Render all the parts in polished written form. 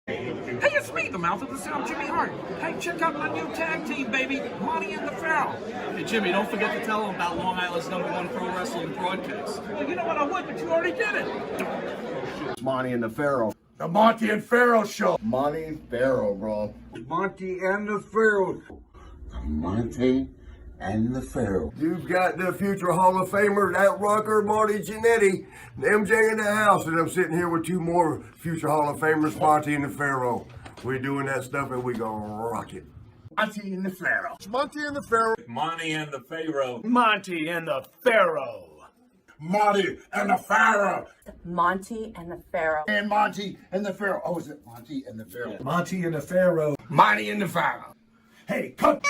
Hey, it's me, the mouth of the South, Jimmy Hart. Hey, check out my new tag team, baby, Monty and the Pharaoh. Hey, Jimmy, don't forget to tell them about Long Island's #1 pro wrestling broadcast. Well, you know what, I would, but you already did it. It's Monty and the Pharaoh. The Monty and Pharaoh Show. Monty and Pharaoh, bro. Monty and the Pharaoh. The Monty and the Pharaoh. You've got the future Hall of Famer, that rocker, Marty Jannetty, MJ in the house, and I'm sitting here with two more future Hall of Famers, Monty and the Pharaoh. We're doing that stuff and we gonna rock it. Monty and the Pharaoh. It's Monty and the Pharaoh. Monty and the Pharaoh. Monty and the Pharaoh. Monty and the Pharaoh. Monty and the Pharaoh. And Monty and the Pharaoh. Oh, is it Monty and the Pharaoh? Monty and the Pharaoh. Monty and the Pharaoh. Hey, cut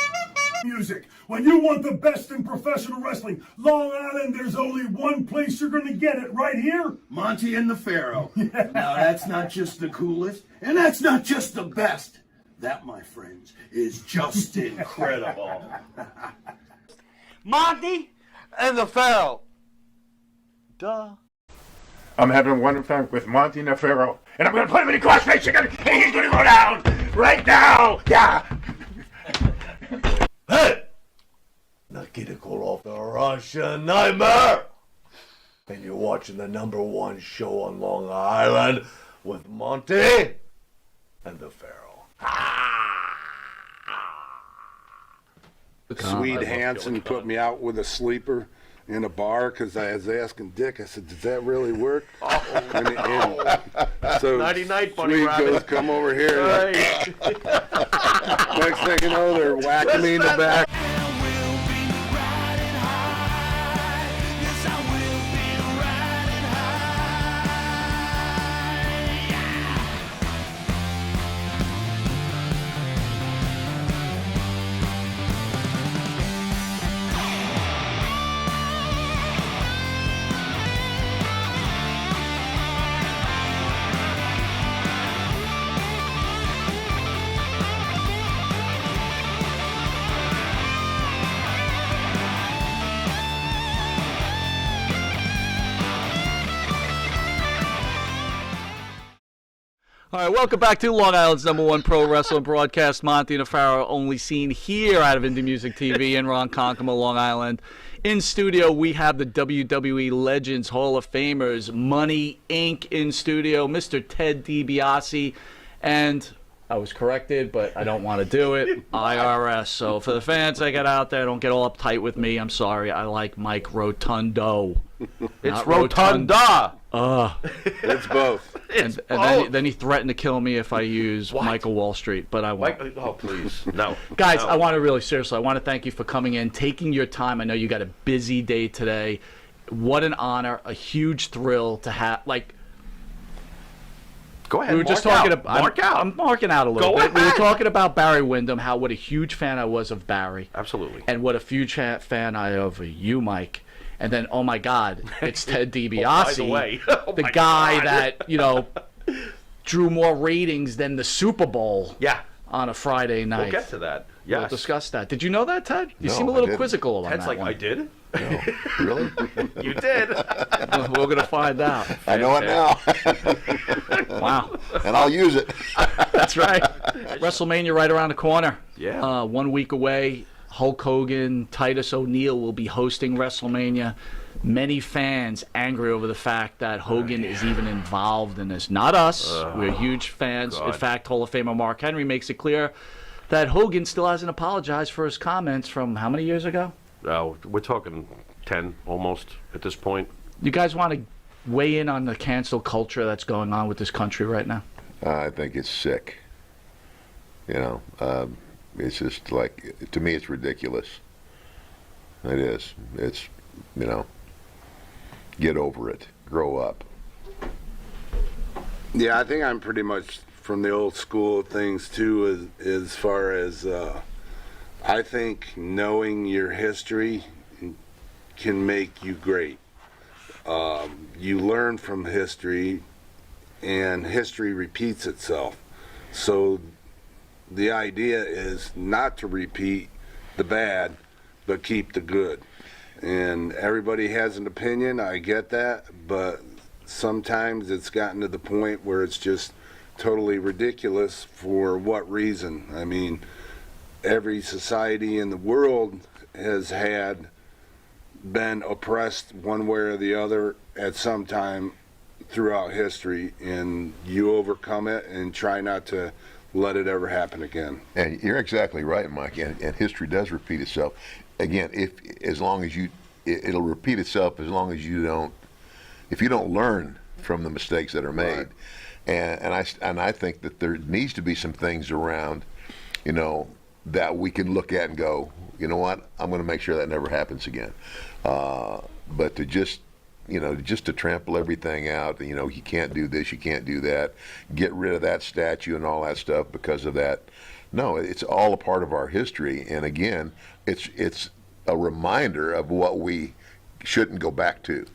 music. When you want the best in professional wrestling, Long Island, there's only one place you're going to get it, right here. Monty and the Pharaoh. Now, that's not just the coolest, and that's not just the best. That, my friends, is just incredible. Monty and the Pharaoh. Duh. I'm having a wonderful time with Monty and the Pharaoh, and I'm going to put him in a crossface chicken, and he's going to go down right now. Yeah. Hey! Nikita Koloff, the Russian Nightmare! And you're watching the #1 show on Long Island with Monty and the Pharaoh. Swede Hansen put me out with a sleeper in a bar because I was asking Dick, I said, does that really work? So Nighty night, Bunny Swede Rabbit. goes, come over here. Right. Next thing you know, they're whacking me in the back. All right, welcome back to Long Island's #1 pro wrestling broadcast. Monty and the Pharaoh, only seen here out of Indie Music TV in Ronkonkoma, Long Island. In studio, we have the WWE Legends Hall of Famers, Money Inc. in studio, Mr. Ted DiBiase, and I was corrected, but I don't want to do it, IRS. So for the fans that get out there, don't get all uptight with me. I'm sorry. I like Mike Rotundo. It's Rotunda. It's both. And then he threatened to kill me if I use Michael Wall Street, but I won't. Oh, please. No. Guys, No. I want to really, seriously, I want to thank you for coming in, taking your time. I know you got a busy day today. What an honor, a huge thrill to have, like, Go ahead. we were just talking about, Mark out. I'm marking out a little Go bit. We were ahead. talking about Barry Windham, what a huge fan I was of Barry. Absolutely. And what a huge fan I of you, Mike. And then, oh my God, it's Ted DiBiase, By the way. Oh the my guy God. that, drew more ratings than the Super Bowl Yeah. on a Friday night. We'll get to that. We'll Yes. discuss that. Did you know that, Ted? You No, seem a I little didn't. quizzical on Ted's that like, one. I did? No, really? You did. We're going to find out. I know it now. Wow. And I'll use it. That's right. WrestleMania right around the corner. Yeah. 1 week away. Hulk Hogan, Titus O'Neil will be hosting WrestleMania. Many fans angry over the fact that Hogan is even involved in this. Not us. We're huge fans. God. In fact, Hall of Famer Mark Henry makes it clear that Hogan still hasn't apologized for his comments from how many years ago? We're talking 10 almost at this point. You guys want to weigh in on the cancel culture that's going on with this country right now? I think it's sick. It's just like, to me, it's ridiculous. It is. It's, get over it. Grow up. Yeah, I think I'm pretty much from the old school of things too, as far as I think knowing your history can make you great. You learn from history, and history repeats itself. So the idea is not to repeat the bad, but keep the good. And everybody has an opinion, I get that, but sometimes it's gotten to the point where it's just totally ridiculous. For what reason? I mean, every society in the world has been oppressed one way or the other at some time throughout history, and you overcome it and try not to let it ever happen again. And you're exactly right, Mike. And history does repeat itself. Again, as long as it'll repeat itself as long as if you don't learn from the mistakes that are made. Right. And I think that there needs to be some things around, that we can look at and go, you know what, I'm going to make sure that never happens again. But to just to trample everything out, you can't do this, you can't do that, get rid of that statue and all that stuff because of that. No, it's all a part of our history. And again, it's a reminder of what we shouldn't go back to.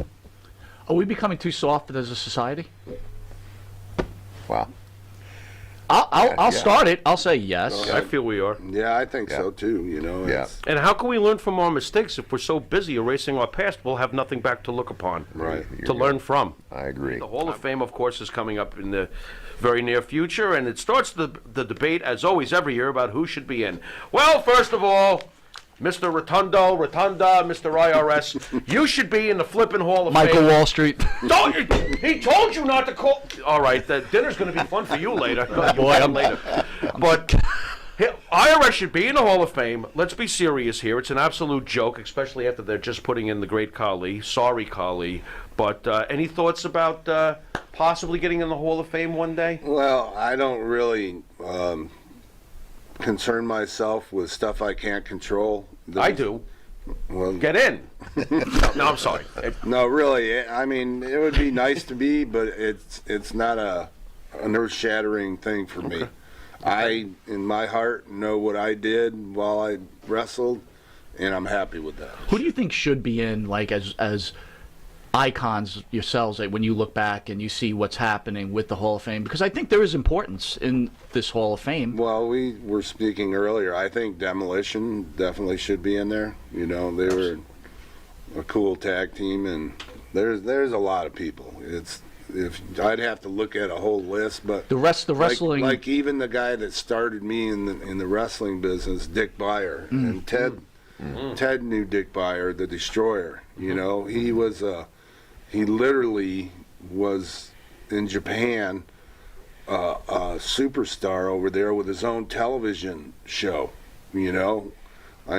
Are we becoming too soft as a society? Wow. I'll start it. I'll say yes. I feel we are. Yeah, I think so too. And how can we learn from our mistakes if we're so busy erasing our past? We'll have nothing back to look upon, right? To learn from. I agree. The Hall of Fame, of course, is coming up in the very near future, and it starts the debate, as always, every year about who should be in. Well, first of all, Mr. Rotunda, Mr. IRS, you should be in the flipping Hall of Fame. Michael Wall Street. He told you not to call. All right, the dinner's going to be fun for you later. Boy, I'm later. But IRS should be in the Hall of Fame. Let's be serious here. It's an absolute joke, especially after they're just putting in the great Kali. Sorry, Kali. But any thoughts about possibly getting in the Hall of Fame one day? Well, I don't really concern myself with stuff I can't control. I do. Well, get in. No, I'm sorry. No, really. I mean, it would be nice to be, but it's not an earth-shattering thing for me. I, in my heart, know what I did while I wrestled, and I'm happy with that. Who do you think should be in, like, as icons yourselves, like, when you look back and you see what's happening with the Hall of Fame? Because I think there is importance in this Hall of Fame. Well, we were speaking earlier. I think Demolition definitely should be in there. They were a cool tag team, and there's a lot of people. If I'd have to look at a whole list, but the wrestling, like even the guy that started me in the wrestling business, Dick Beyer, and Ted knew Dick Beyer, the Destroyer. He literally was in Japan, a superstar over there with his own television show. I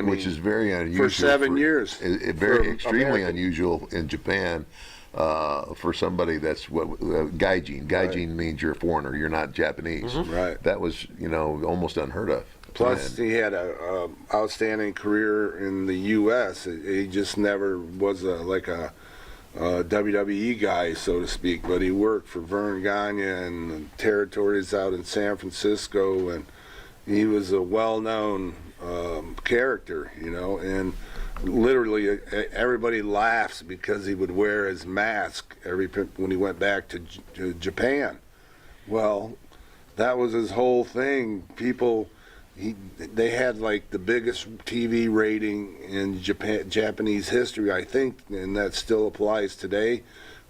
mean, which is very unusual for 7 years. Extremely unusual in Japan for somebody that's gaijin. Gaijin means you're a foreigner. You're not Japanese. Right. That was almost unheard of. Plus, he had a outstanding career in the U.S. He just never was a WWE guy, so to speak. But he worked for Vern Gagne and territories out in San Francisco, and he was a well-known character, and literally everybody laughs because he would wear his mask when he went back to Japan. Well, that was his whole thing. They had like the biggest TV rating in Japanese history, I think, and that still applies today,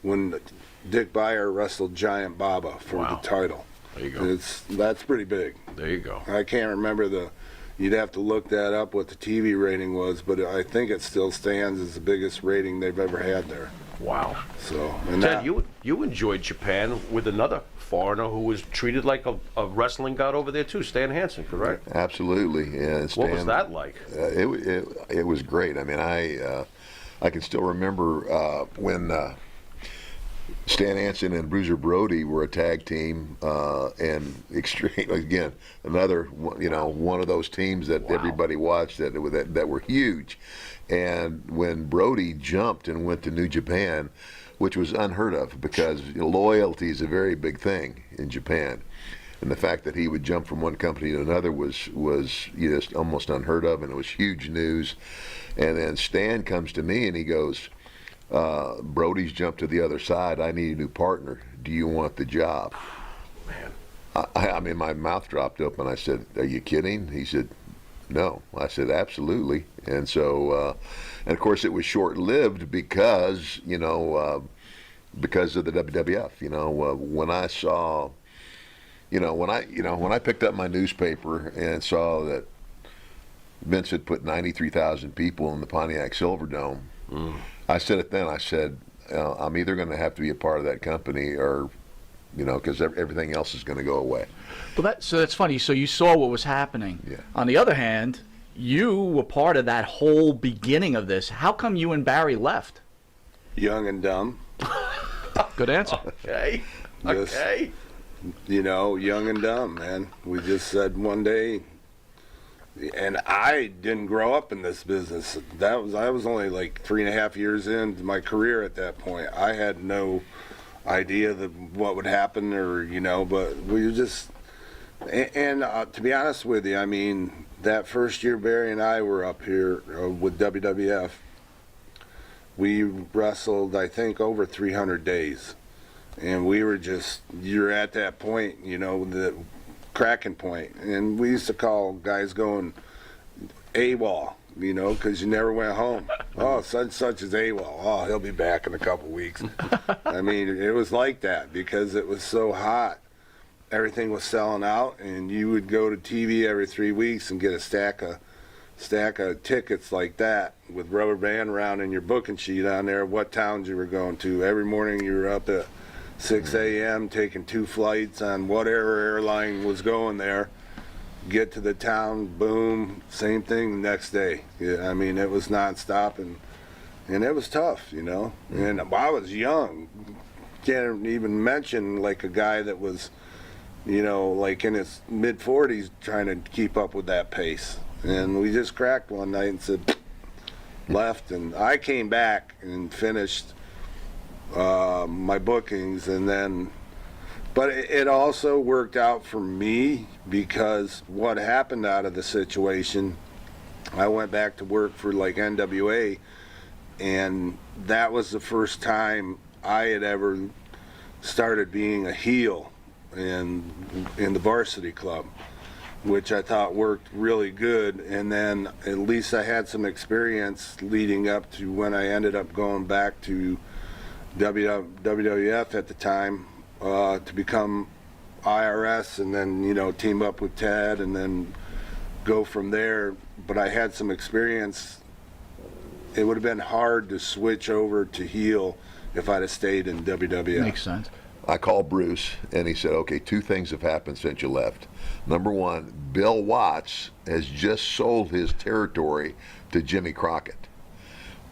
when Dick Beyer wrestled Giant Baba for the title. There you go. That's pretty big. There you go. I can't remember you'd have to look that up, what the TV rating was, but I think it still stands as the biggest rating they've ever had there. Wow. So, Ted, you enjoyed Japan with another foreigner who was treated like a wrestling god over there too, Stan Hansen, correct? Absolutely. Yeah, Stan, what was that like? It was great. I mean, I can still remember when Stan Hansen and Bruiser Brody were a tag team, and extreme again, another one of those teams that everybody watched that were huge. And when Brody jumped and went to New Japan, which was unheard of because loyalty is a very big thing in Japan, and the fact that he would jump from one company to another was just almost unheard of, and it was huge news. And then Stan comes to me and he goes, Brody's jumped to the other side. I need a new partner. Do you want the job? Man. I mean, my mouth dropped open. I said, are you kidding? He said, no. I said, absolutely. And so, and of course, it was short-lived because, because of the WWF. When I saw when I picked up my newspaper and saw that Vince had put 93,000 people in the Pontiac Silverdome, I said it then. I said, I'm either going to have to be a part of that company or, because everything else is going to go away. But so that's funny. So you saw what was happening. Yeah. On the other hand, you were part of that whole beginning of this. How come you and Barry left? Young and dumb. Good answer. Okay. Just, Okay. Young and dumb, man. We just said one day, and I didn't grow up in this business. I was only like 3.5 years into my career at that point. I had no idea what would happen, but we were just. And to be honest with you, I mean, that first year Barry and I were up here with WWF, we wrestled, I think, over 300 days. And we were you're at that point, the cracking point. And we used to call guys going AWOL, because you never went home. Oh, such is AWOL. Oh, he'll be back in a couple weeks. I mean, it was like that because it was so hot. Everything was selling out, and you would go to TV every 3 weeks and get a stack of tickets like that with rubber band around and your booking sheet on there, what towns you were going to. Every morning you were up at 6 a.m. taking 2 flights on whatever airline was going there. Get to the town, boom, same thing the next day. Yeah, I mean, it was nonstop, and it was tough, And I was young. Can't even mention like a guy that was, like in his mid-40s trying to keep up with that pace. And we just cracked one night and said, left. And I came back and finished my bookings, but it also worked out for me because what happened out of the situation, I went back to work for like NWA, and that was the first time I had ever started being a heel in the varsity club, which I thought worked really good. And then at least I had some experience leading up to when I ended up going back to WWF at the time to become IRS, and then team up with Ted and then go from there. But I had some experience. It would have been hard to switch over to heel if I'd have stayed in WWF. Makes sense. I called Bruce, and he said, okay, 2 things have happened since you left. Number one, Bill Watts has just sold his territory to Jimmy Crockett.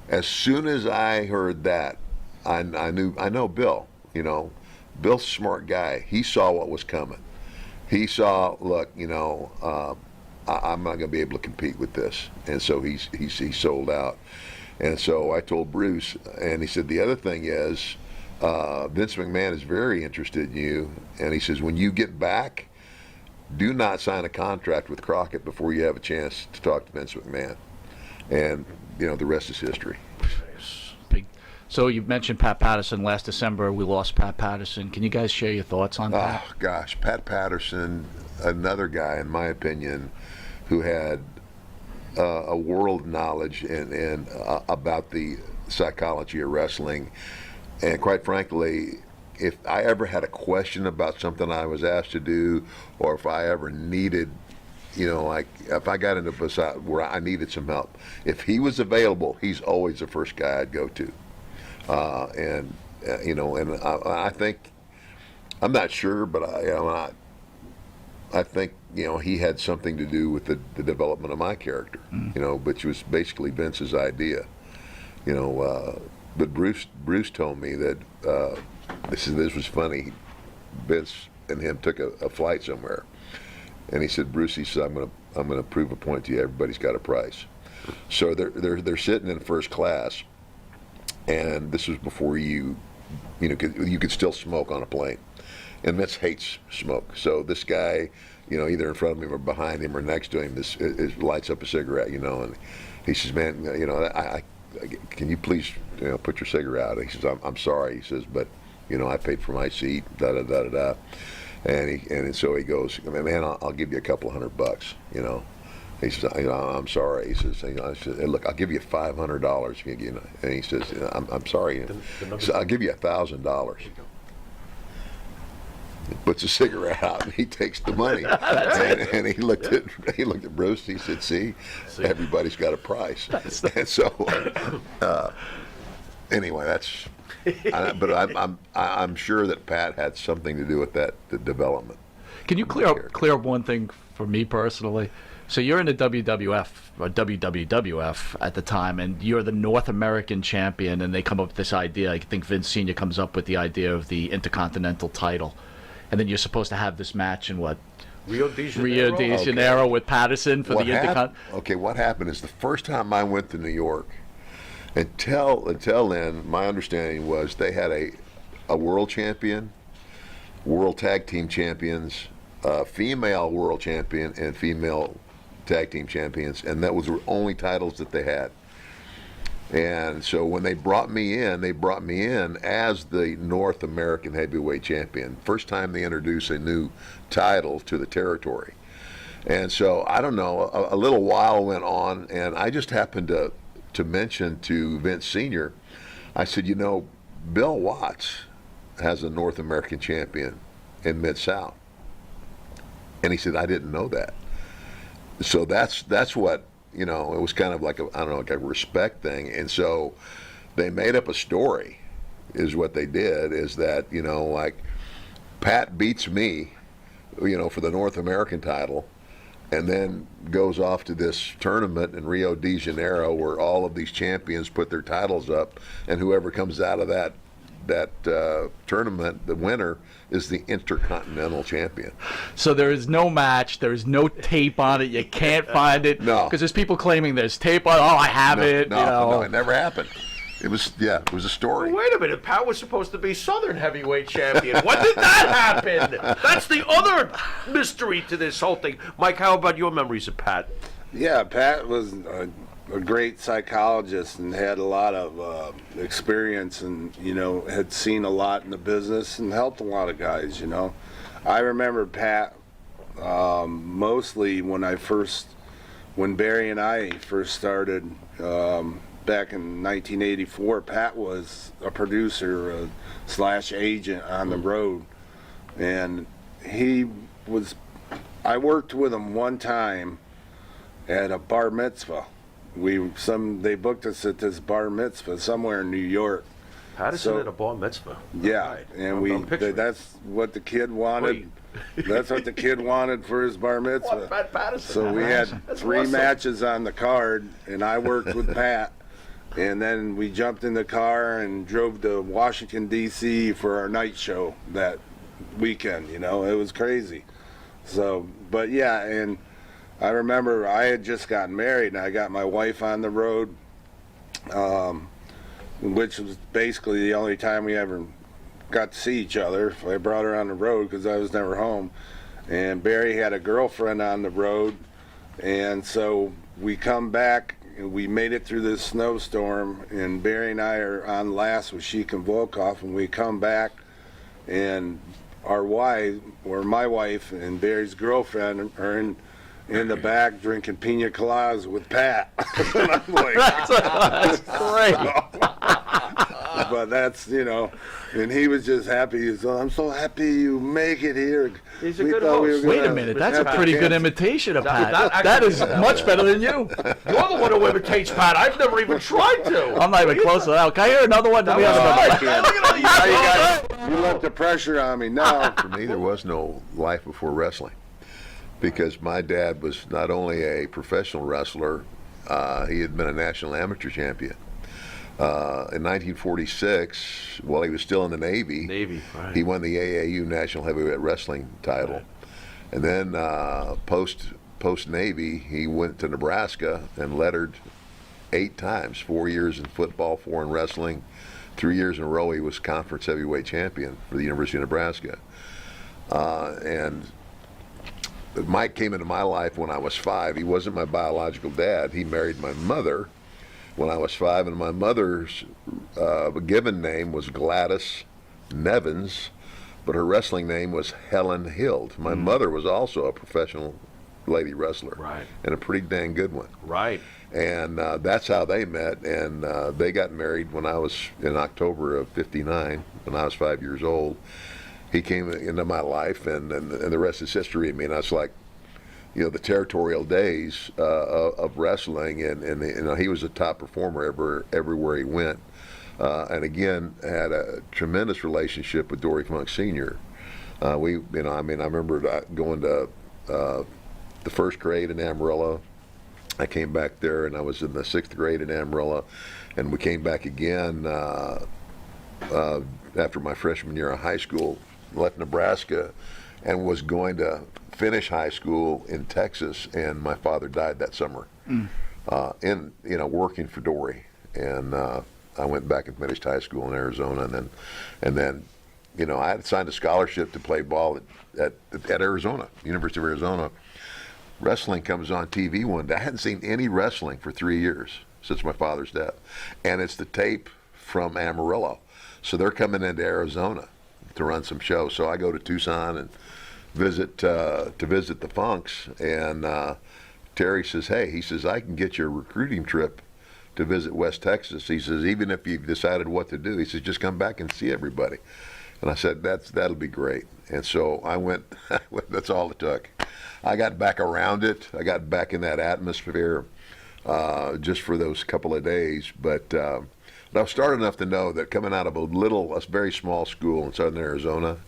As soon as I heard that, I know Bill. Bill's a smart guy. He saw what was coming. He saw, look, I'm not going to be able to compete with this. And so he sold out. And so I told Bruce, and he said, the other thing is, Vince McMahon is very interested in you, and he says when you get back, do not sign a contract with Crockett before you have a chance to talk to Vince McMahon. And the rest is history. So you mentioned Pat Patterson. Last December we lost Pat Patterson. Can you guys share your thoughts on that? Oh gosh, Pat Patterson, another guy in my opinion who had a world knowledge and about the psychology of wrestling. And quite frankly, if I ever had a question about something I was asked to do, or if I ever needed, like if I got into a position where I needed some help, if he was available, he's always the first guy I'd go to. And I think, I'm not sure, but I think he had something to do with the development of my character, which was basically Vince's idea, But Bruce told me that this was funny. Vince and him took a flight somewhere, and he said, "Bruce," he said, "I'm gonna prove a point to you. Everybody's got a price." So they're sitting in first class, and this was before you could still smoke on a plane, and Vince hates smoke. So this guy, either in front of him or behind him or next to him, lights up a cigarette, and he says, "Man, I can you please put your cigarette out?" He says, I'm sorry. He says, "But I paid for my seat, da da da da da." And so he goes, "Man, I'll give you a couple $100. He says, "I'm sorry." He says, "Hey, look, I'll give you $500. And he says, "I'm sorry." He says, "I'll give you $1,000." puts a cigarette out and he takes the money. and he looked at Bruce. He said, "See, everybody's got a price." And so, anyway, that's. But I'm sure that Pat had something to do with that, the development. Can you clear up one thing for me personally? So you're in the WWF or WWF at the time, and you're the North American champion, and they come up with this idea. I think Vince Sr. comes up with the idea of the Intercontinental title, and then you're supposed to have this match in what? Rio de Janeiro with Patterson for the Intercontinental. Okay, what happened is the first time I went to New York, until then, my understanding was they had a world champion, world tag team champions, female world champion, and female tag team champions, and that was the only titles that they had. And so when they brought me in as the North American heavyweight champion. First time they introduced a new title to the territory. And so I don't know, a little while went on, and I just happened to mention to Vince Sr., I said, you know, Bill Watts has a North American champion in Mid-South. And he said, I didn't know that. So that's what, you know, it was kind of like like a respect thing. And so they made up a story, is what they did, is that, you know, like Pat beats me, you know, for the North American title, and then goes off to this tournament in Rio de Janeiro where all of these champions put their titles up, and whoever comes out of that tournament, the winner, is the Intercontinental champion. So there is no match, there is no tape on it, you can't find it. No. Because there's people claiming there's tape on it. Oh, I have it. No, it never happened. It was a story. Wait a minute, Pat was supposed to be Southern heavyweight champion. When did that happen? That's the other mystery to this whole thing. Mike, how about your memories of Pat? Yeah, Pat was a great psychologist and had a lot of experience, and, you know, had seen a lot in the business and helped a lot of guys, you know. I remember Pat mostly when Barry and I first started back in 1984. Pat was a producer / agent on the road, and I worked with him one time at a bar mitzvah. They booked us at this bar mitzvah somewhere in New York. Patterson at a bar mitzvah. Yeah, Right. and that's what the kid wanted. That's what the kid wanted for his bar mitzvah. Pat Patterson. So we had That's three awesome. matches on the card, and I worked with Pat. And then we jumped in the car and drove to Washington, D.C. for our night show that weekend. You know, it was crazy. So, but yeah, and I remember I had just gotten married, and I got my wife on the road, which was basically the only time we ever got to see each other. I brought her on the road because I was never home. And Barry had a girlfriend on the road, and so we come back. We made it through this snowstorm, and Barry and I are on last with Sheik and Volkov, and we come back, and our wife, or my wife, and Barry's girlfriend are in the back drinking pina coladas with Pat. And I'm like, That's great. but that's, you know, and he was just happy. He's, I'm so happy you make it here. He's a We good thought we host. were Wait gonna a minute, that's a have pretty good chance." imitation of That- Pat. that That is actually- much better than you. You're the one who imitates Pat. I've never even tried to. I'm not even close to that. Can I hear another one? That We have was another right. one. Look at Now that. you guys, you left the pressure on me. No. For me, there was no life before wrestling, because my dad was not only a professional wrestler, he had been a national amateur champion. In 1946, while he was still in the Navy, right. he won the AAU National Heavyweight Wrestling title. And then post Navy, he went to Nebraska and lettered 8 times, 4 years in football, 4 in wrestling. 3 years in a row, he was conference heavyweight champion for the University of Nebraska. And Mike came into my life when I was 5. He wasn't my biological dad. He married my mother when I was 5, and my mother's given name was Gladys Nevins, but her wrestling name was Helen Hild. My mother was also a professional lady wrestler, Right. and a pretty dang good one. Right. And that's how they met, and they got married when I was in October of '59, when I was 5 years old. he came into my life, and the rest is history. I mean, that's like, the territorial days of wrestling, and he was a top performer everywhere he went. And again, had a tremendous relationship with Dory Funk Sr. I remember going to the first grade in Amarillo. I came back there, and I was in the 6th grade in Amarillo, and we came back again after my freshman year of high school. Left Nebraska, and was going to finish high school in Texas, and my father died that summer. Working for Dory, and I went back and finished high school in Arizona, and then I had signed a scholarship to play ball at Arizona, University of Arizona. Wrestling comes on TV one day. I hadn't seen any wrestling for 3 years since my father's death, and it's the tape from Amarillo. So they're coming into Arizona to run some shows. So I go to Tucson and visit the Funks, and Terry says, "Hey," he says, "I can get you a recruiting trip to visit West Texas." He says, "Even if you've decided what to do," he says, "just come back and see everybody." And I said, that'll be great. And so I went. That's all it took. I got back around it. I got back in that atmosphere just for those couple of days. But I was smart enough to know that coming out of a very small school in southern Arizona,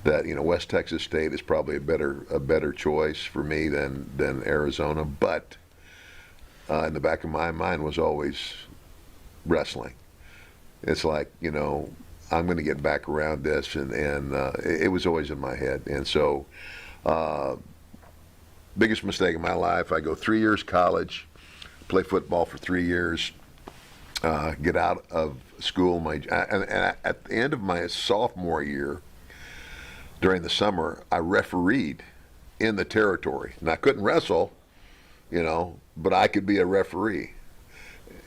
that West Texas State is probably a better choice for me than Arizona. But in the back of my mind was always wrestling. It's like, I'm going to get back around this, and it was always in my head. And so, biggest mistake in my life, I go 3 years college, play football for 3 years, get out of school. And at the end of my sophomore year, during the summer, I refereed in the territory. And I couldn't wrestle, but I could be a referee.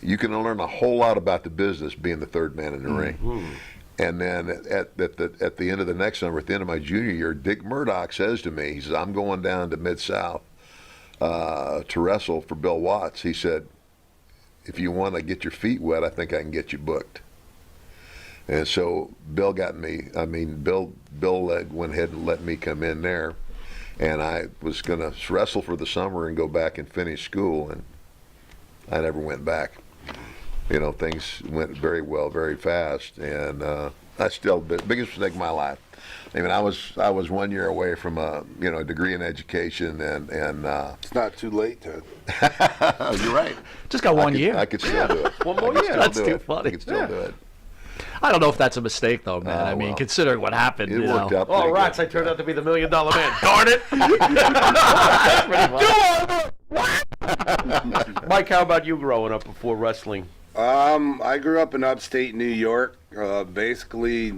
You can learn a whole lot about the business being the third man in the ring. And then at the end of the next summer, at the end of my junior year, Dick Murdoch says to me, he says, "I'm going down to Mid-South to wrestle for Bill Watts." He said, "If you want to get your feet wet, I think I can get you booked." And so Bill went ahead and let me come in there, and I was going to wrestle for the summer and go back and finish school, and I never went back. Things went very well, very fast, and that's still the biggest mistake of my life. I mean, I was 1 year away from a degree in education, and It's not too late, Ted. You're right. Just got 1 year. I could still do it. One more year. That's too funny. I could still do it. I don't know if that's a mistake, though, man. I mean, considering what happened, It worked out. Oh, pretty rats! good. I turned out to be the $1 million man. Darn it! Mike, how about you growing up before wrestling? I grew up in upstate New York, basically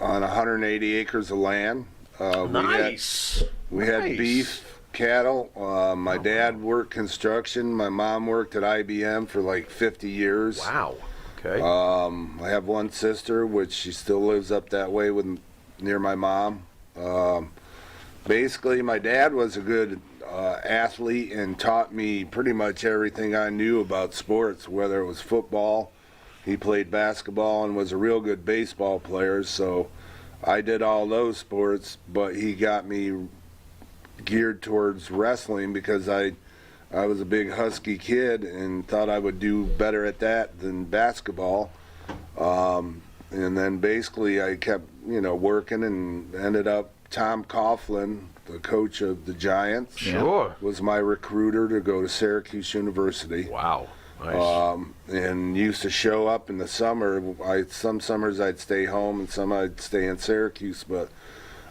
on 180 acres of land. Nice. We had beef, cattle. My dad worked construction. My mom worked at IBM for like 50 years. Wow. Okay. I have one sister, which she still lives up that way near my mom. Basically, my dad was a good athlete and taught me pretty much everything I knew about sports, whether it was football. He played basketball and was a real good baseball player, so I did all those sports, but he got me geared towards wrestling because I was a big husky kid and thought I would do better at that than basketball. And then basically I kept, working and ended up Tom Coughlin, the coach of the Giants, Sure. was my recruiter to go to Syracuse University. Wow. Nice. And used to show up in the summer. Some summers I'd stay home and some I'd stay in Syracuse, but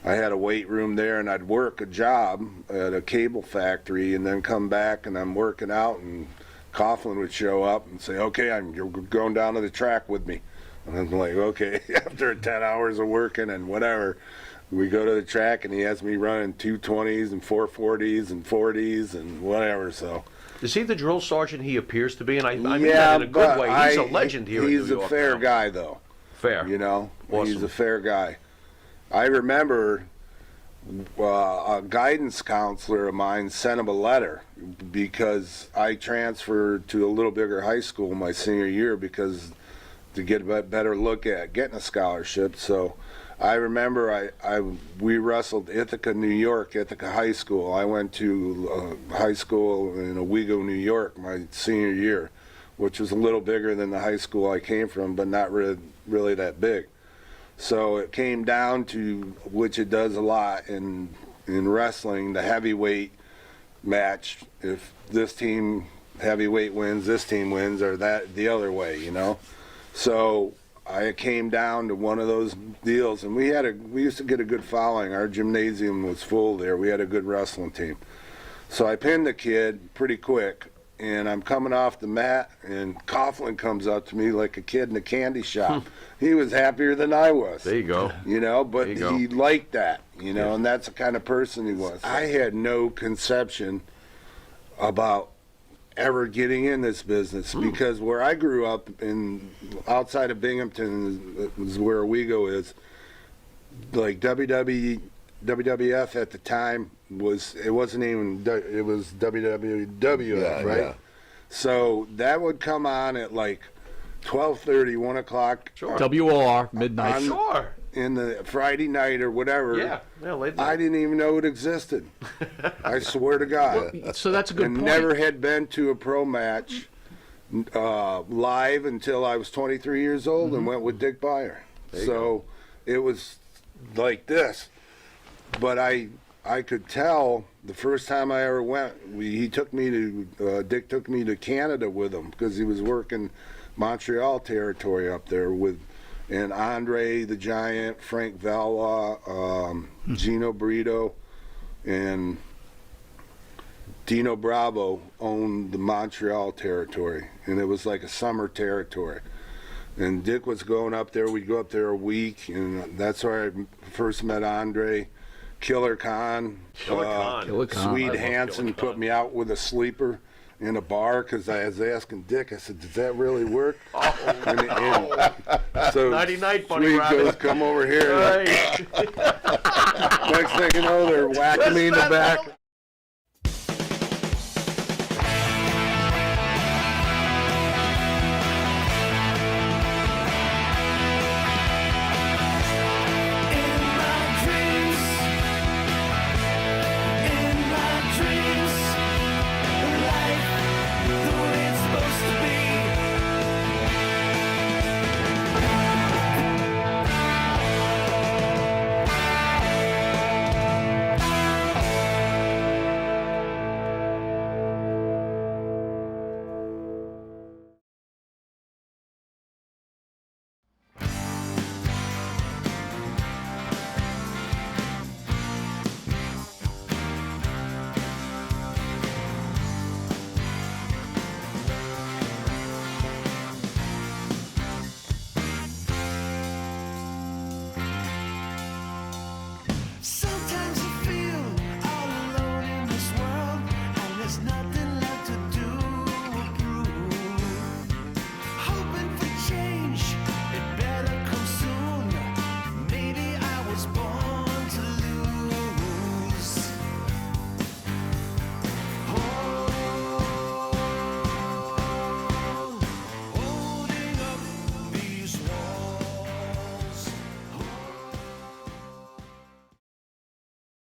I had a weight room there, and I'd work a job at a cable factory and then come back and I'm working out, and Coughlin would show up and say, "Okay, you're going down to the track with me." And I'm like, okay. After 10 hours of working and whatever, we go to the track and he has me running 220s and 440s and 40s and whatever, so. Is he the drill sergeant he appears to be? And I mean Yeah, that in a good but way. He's a legend here in New He's York a fair now. guy, though. Fair. He's a fair guy. I remember a guidance counselor of mine sent him a letter because I transferred to a little bigger high school my senior year because to get a better look at getting a scholarship. So I remember we wrestled Ithaca, New York, Ithaca High School. I went to high school in Owego, New York, my senior year, which was a little bigger than the high school I came from, but not really that big. So it came down to, which it does a lot in wrestling, the heavyweight match. If this team heavyweight wins, this team wins, or that the other way, you know. So I came down to one of those deals, and we used to get a good following. Our gymnasium was full there. We had a good wrestling team. So I pinned the kid pretty quick, and I'm coming off the mat, and Coughlin comes up to me like a kid in a candy shop. He was happier than I was. There you go. You know, but There you go. he liked that, you know, and that's the kind of person he was. I had no conception about ever getting in this business because where I grew up outside of Binghamton is where Owego is. Like WWF at the time it was WWF, right? Yeah. So that would come on at like 12:30, 1 o'clock. Sure. WOR, midnight. Sure. In the Friday night or whatever. Yeah. Late I night. didn't even know it existed. I swear to God. So that's a good And point. never had been to a pro match live until I was 23 years old and went with Dick Beyer. So it was like this. But I could tell the first time I ever went, Dick took me to Canada with him because he was working Montreal territory up there and Andre the Giant, Frank Valois, Gino Brito, and Dino Bravo owned the Montreal territory, and it was like a summer territory. And Dick was going up there. We'd go up there a week, and that's where I first met Andre. Killer Khan. Killer Khan. Killer Khan. I Swede love Hansen Killer Khan. put me out with a sleeper in a bar because I was asking Dick, I said, does that really work? So Nighty night, Bunny Swede Rabbit. goes, come over here. Right. Next thing you know, they're whacking me in the back.